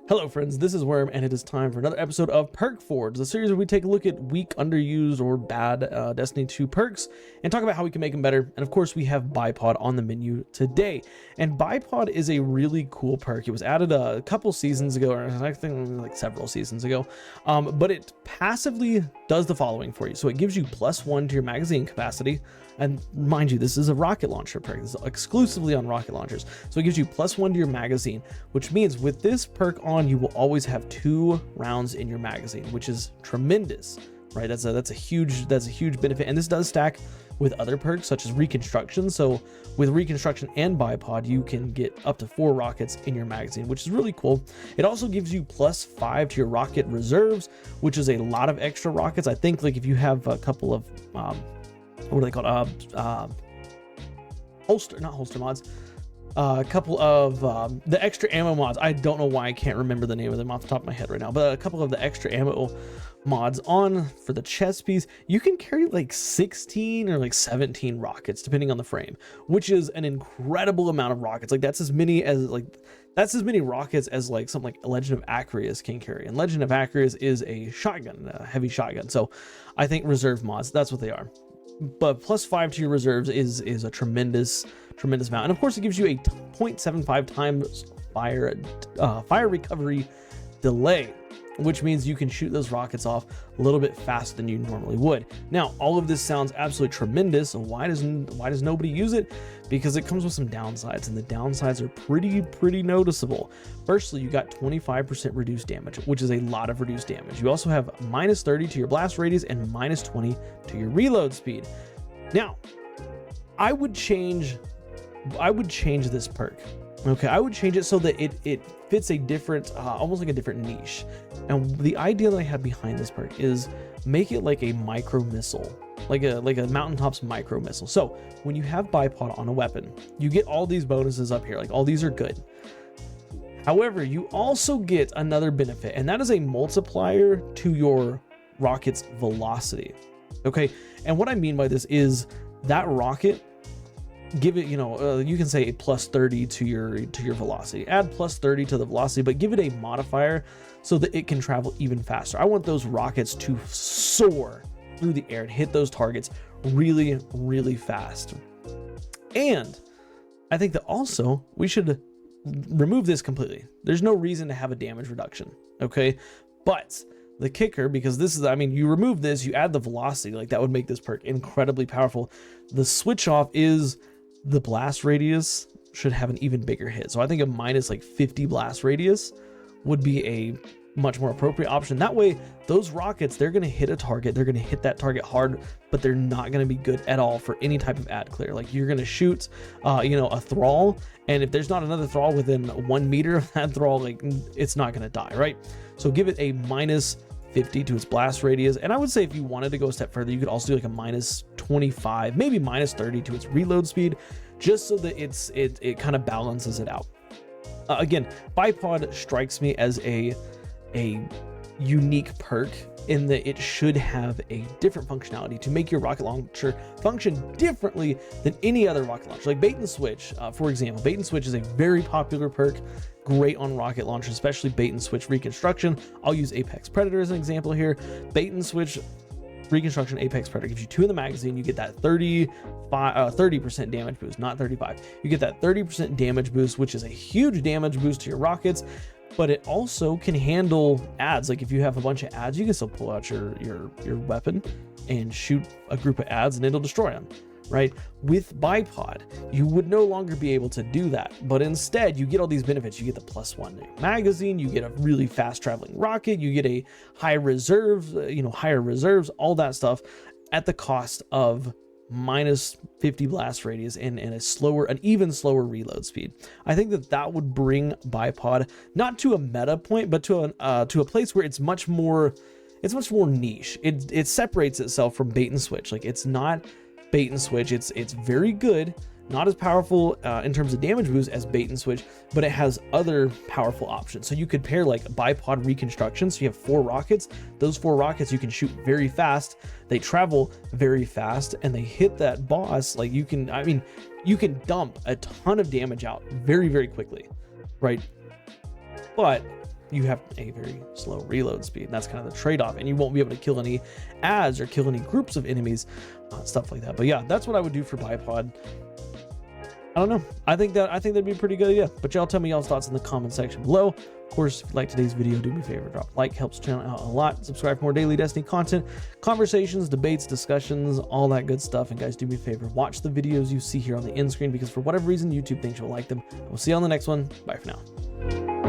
Hello friends, this is Worm, and it is time for another episode of Perk Forge, the series where we take a look at weak, underused, or bad Destiny 2 perks, and talk about how we can make them better. And of course, we have Bipod on the menu today. And Bipod is a really cool perk. It was added a couple seasons ago, or I think like several seasons ago, but it passively does the following for you. So it gives you +1 to your magazine capacity. And mind you, this is a rocket launcher perk. This is exclusively on rocket launchers. So it gives you +1 to your magazine, which means with this perk on, you will always have 2 rounds in your magazine, which is tremendous, right? That's a huge benefit. And this does stack with other perks such as reconstruction. So with reconstruction and bipod, you can get up to 4 rockets in your magazine, which is really cool. It also gives you +5 to your rocket reserves, which is a lot of extra rockets. I think like if you have a couple of what are they called? Not holster mods. A couple of the extra ammo mods. I don't know why I can't remember the name of them off the top of my head right now, but a couple of the extra ammo mods on for the chest piece, you can carry like 16 or like 17 rockets depending on the frame, which is an incredible amount of rockets. Like that's as many rockets as like something like Legend of Acreus can carry. And Legend of Acreus is a shotgun, a heavy shotgun. So I think reserve mods, that's what they are. But +5 to your reserves is a tremendous amount. And of course it gives you a 0.75 times fire recovery delay, which means you can shoot those rockets off a little bit faster than you normally would. Now, all of this sounds absolutely tremendous. So why does nobody use it? Because it comes with some downsides, and the downsides are pretty noticeable. Firstly, you got 25% reduced damage, which is a lot of reduced damage. You also have -30 to your blast radius and -20 to your reload speed. Now, I would change this perk. Okay, I would change it so that it fits a different, almost like a different niche. And the idea that I had behind this perk is make it like a micro missile, like a mountaintops micro missile. So when you have bipod on a weapon, you get all these bonuses up here, like all these are good. However, you also get another benefit, and that is a multiplier to your rocket's velocity. Okay, and what I mean by this is that rocket, give it, you can say a +30 to your velocity. Add +30 to the velocity, but give it a modifier so that it can travel even faster. I want those rockets to soar through the air and hit those targets really fast. And I think that also we should remove this completely. There's no reason to have a damage reduction, okay? But the kicker, because this is, I mean, you remove this, you add the velocity, like that would make this perk incredibly powerful. The switch off is the blast radius should have an even bigger hit. So I think a -50 blast radius would be a much more appropriate option. That way, those rockets, they're going to hit a target. They're going to hit that target hard, but they're not going to be good at all for any type of ad clear. Like you're going to shoot, a thrall, and if there's not another thrall within 1 meter of that thrall, like it's not going to die, right? So give it a -50 to its blast radius. And I would say if you wanted to go a step further, you could also do like a -25, maybe -30 to its reload speed, just so that it kind of balances it out. Again, bipod strikes me as a unique perk in that it should have a different functionality to make your rocket launcher function differently than any other rocket launcher. Like bait and switch, for example. Bait and switch is a very popular perk, great on rocket launchers, especially bait and switch reconstruction. I'll use Apex Predator as an example here. Bait and switch reconstruction Apex Predator gives you 2 in the magazine. You get that 30% damage boost, not 35. You get that 30% damage boost, which is a huge damage boost to your rockets. But it also can handle ads. Like if you have a bunch of ads, you can still pull out your weapon and shoot a group of ads and it'll destroy them, right? With bipod, you would no longer be able to do that, but instead you get all these benefits. You get the +1 magazine, you get a really fast traveling rocket, you get a high reserve, higher reserves, all that stuff at the cost of -50 blast radius and an even slower reload speed. I think that would bring bipod not to a meta point, but to a place where it's much more niche. It separates itself from bait and switch. Like it's not bait and switch. It's very good, not as powerful in terms of damage boost as bait and switch, but it has other powerful options. So you could pair like bipod reconstruction. So you have 4 rockets. Those 4 rockets you can shoot very fast. They travel very fast and they hit that boss. Like you can dump a ton of damage out very quickly, right? But you have a very slow reload speed. And that's kind of the trade-off, and you won't be able to kill any ads or kill any groups of enemies, stuff like that. But yeah, that's what I would do for Bipod. I don't know. I think that'd be a pretty good idea. But y'all tell me y'all's thoughts in the comment section below. Of course, if you like today's video, do me a favor, drop a like, helps the channel out a lot. Subscribe for more daily Destiny content, conversations, debates, discussions, all that good stuff. And guys, do me a favor, watch the videos you see here on the end screen, because for whatever reason, YouTube thinks you'll like them. We'll see you on the next one. Bye for now.